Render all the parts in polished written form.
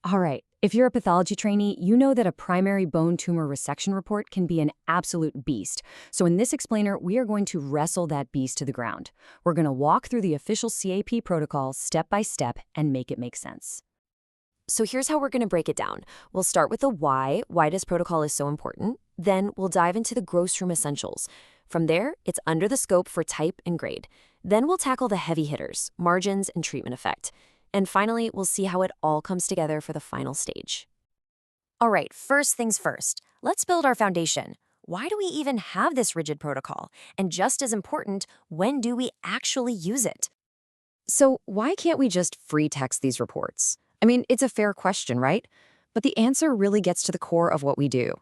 All right, if you're a pathology trainee, you know that a primary bone tumor resection report can be an absolute beast. So in this explainer, we are going to wrestle that beast to the ground. We're going to walk through the official CAP protocol step by step and make it make sense. So here's how we're going to break it down. We'll start with the why this protocol is so important. Then we'll dive into the gross room essentials. From there, it's under the scope for type and grade. Then we'll tackle the heavy hitters, margins, and treatment effect. And finally, we'll see how it all comes together for the final stage. All right, first things first. Let's build our foundation. Why do we even have this rigid protocol? And just as important, when do we actually use it? So why can't we just free text these reports? I mean, it's a fair question, right? But the answer really gets to the core of what we do.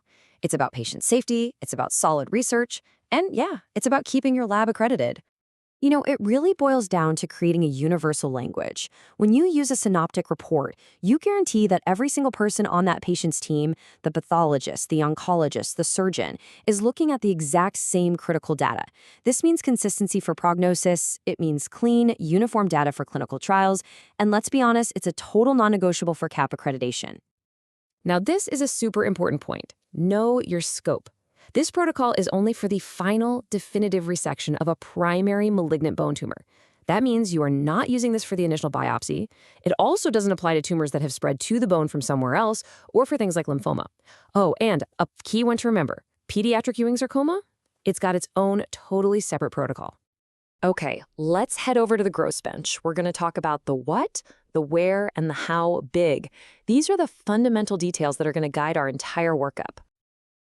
It's about patient safety, it's about solid research, and yeah, it's about keeping your lab accredited. You know, it really boils down to creating a universal language. When you use a synoptic report, you guarantee that every single person on that patient's team, the pathologist, the oncologist, the surgeon, is looking at the exact same critical data. This means consistency for prognosis, it means clean, uniform data for clinical trials, and let's be honest, it's a total non-negotiable for CAP accreditation. Now, this is a super important point. Know your scope. This protocol is only for the final, definitive resection of a primary malignant bone tumor. That means you are not using this for the initial biopsy. It also doesn't apply to tumors that have spread to the bone from somewhere else or for things like lymphoma. Oh, and a key one to remember, pediatric Ewing sarcoma, it's got its own totally separate protocol. Okay, let's head over to the gross bench. We're going to talk about the what, the where, and the how big. These are the fundamental details that are going to guide our entire workup.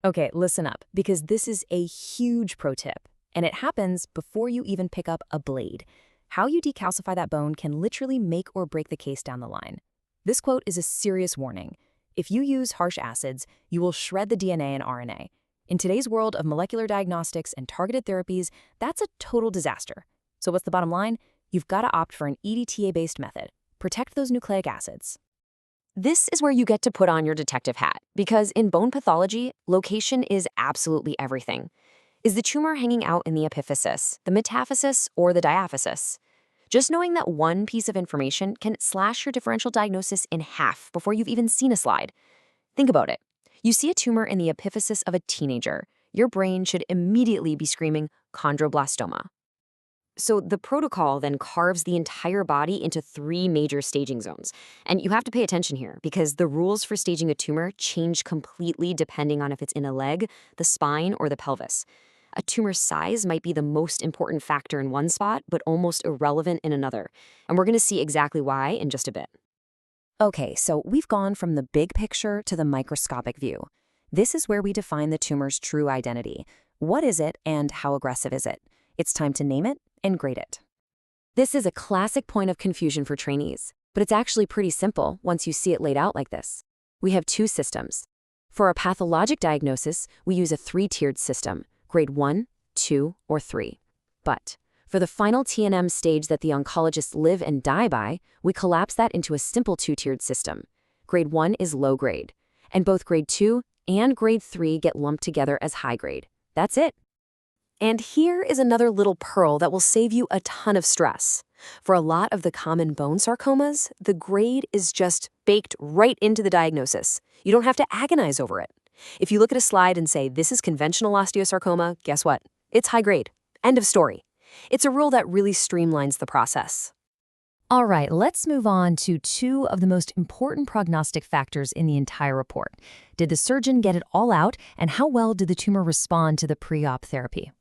Okay, listen up, because this is a huge pro tip, and it happens before you even pick up a blade. How you decalcify that bone can literally make or break the case down the line. This quote is a serious warning. If you use harsh acids, you will shred the DNA and RNA. In today's world of molecular diagnostics and targeted therapies, that's a total disaster. So what's the bottom line? You've got to opt for an EDTA-based method. Protect those nucleic acids. This is where you get to put on your detective hat, because in bone pathology, location is absolutely everything. Is the tumor hanging out in the epiphysis, the metaphysis, or the diaphysis? Just knowing that one piece of information can slash your differential diagnosis in half before you've even seen a slide. Think about it. You see a tumor in the epiphysis of a teenager. Your brain should immediately be screaming chondroblastoma. So the protocol then carves the entire body into 3 major staging zones. And you have to pay attention here because the rules for staging a tumor change completely depending on if it's in a leg, the spine, or the pelvis. A tumor size might be the most important factor in one spot, but almost irrelevant in another. And we're going to see exactly why in just a bit. Okay, so we've gone from the big picture to the microscopic view. This is where we define the tumor's true identity. What is it and how aggressive is it? It's time to name it and grade it. This is a classic point of confusion for trainees, but it's actually pretty simple once you see it laid out like this. We have 2 systems. For a pathologic diagnosis, we use a 3-tiered system, grade 1, 2, or 3. But for the final T&M stage that the oncologists live and die by, we collapse that into a simple 2-tiered system. Grade 1 is low grade, and both grade 2 and grade 3 get lumped together as high grade. That's it. And here is another little pearl that will save you a ton of stress. For a lot of the common bone sarcomas, the grade is just baked right into the diagnosis. You don't have to agonize over it. If you look at a slide and say, this is conventional osteosarcoma, guess what? It's high grade. End of story. It's a rule that really streamlines the process. All right, let's move on to 2 of the most important prognostic factors in the entire report. Did the surgeon get it all out, and how well did the tumor respond to the pre-op therapy?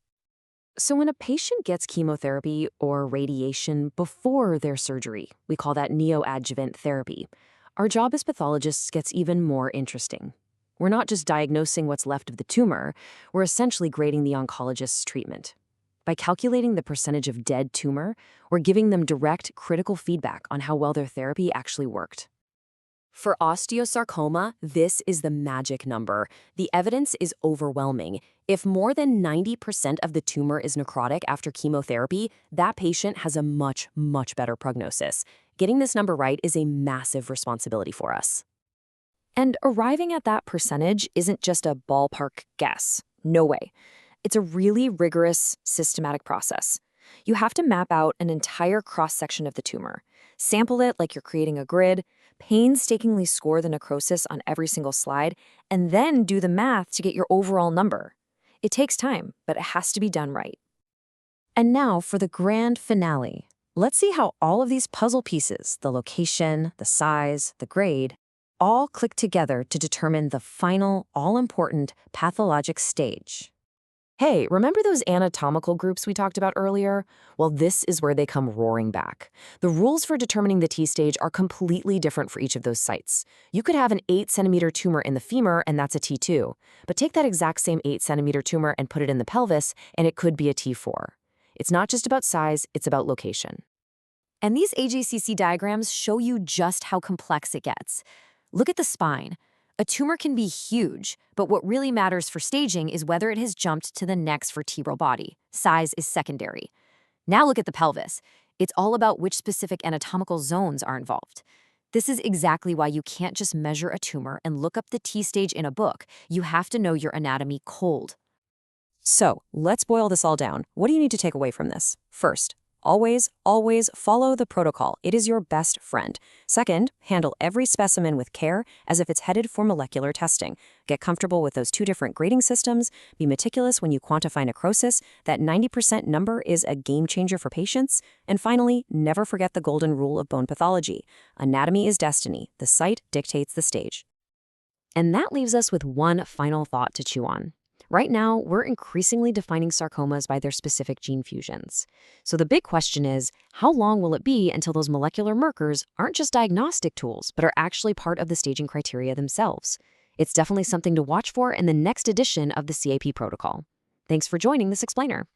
So when a patient gets chemotherapy or radiation before their surgery, we call that neoadjuvant therapy, our job as pathologists gets even more interesting. We're not just diagnosing what's left of the tumor, we're essentially grading the oncologist's treatment. By calculating the percentage of dead tumor, we're giving them direct, critical feedback on how well their therapy actually worked. For osteosarcoma, this is the magic number. The evidence is overwhelming. If more than 90% of the tumor is necrotic after chemotherapy, that patient has a much, much better prognosis. Getting this number right is a massive responsibility for us. And arriving at that percentage isn't just a ballpark guess. No way. It's a really rigorous, systematic process. You have to map out an entire cross-section of the tumor, sample it like you're creating a grid, painstakingly score the necrosis on every single slide, and then do the math to get your overall number. It takes time, but it has to be done right. And now for the grand finale. Let's see how all of these puzzle pieces, the location, the size, the grade, all click together to determine the final, all-important pathologic stage. Hey, remember those anatomical groups we talked about earlier? Well, this is where they come roaring back. The rules for determining the T stage are completely different for each of those sites. You could have an 8-centimeter tumor in the femur, and that's a T2. But take that exact same 8-centimeter tumor and put it in the pelvis, and it could be a T4. It's not just about size, it's about location. And these AJCC diagrams show you just how complex it gets. Look at the spine. A tumor can be huge, but what really matters for staging is whether it has jumped to the next vertebral body. Size is secondary. Now look at the pelvis. It's all about which specific anatomical zones are involved. This is exactly why you can't just measure a tumor and look up the T stage in a book. You have to know your anatomy cold. So, let's boil this all down. What do you need to take away from this? First, always, always follow the protocol. It is your best friend. Second, handle every specimen with care as if it's headed for molecular testing. Get comfortable with those two different grading systems. Be meticulous when you quantify necrosis. That 90% number is a game changer for patients. And finally, never forget the golden rule of bone pathology. Anatomy is destiny. The site dictates the stage. And that leaves us with one final thought to chew on. Right now, we're increasingly defining sarcomas by their specific gene fusions. So the big question is, how long will it be until those molecular markers aren't just diagnostic tools, but are actually part of the staging criteria themselves? It's definitely something to watch for in the next edition of the CAP protocol. Thanks for joining this explainer.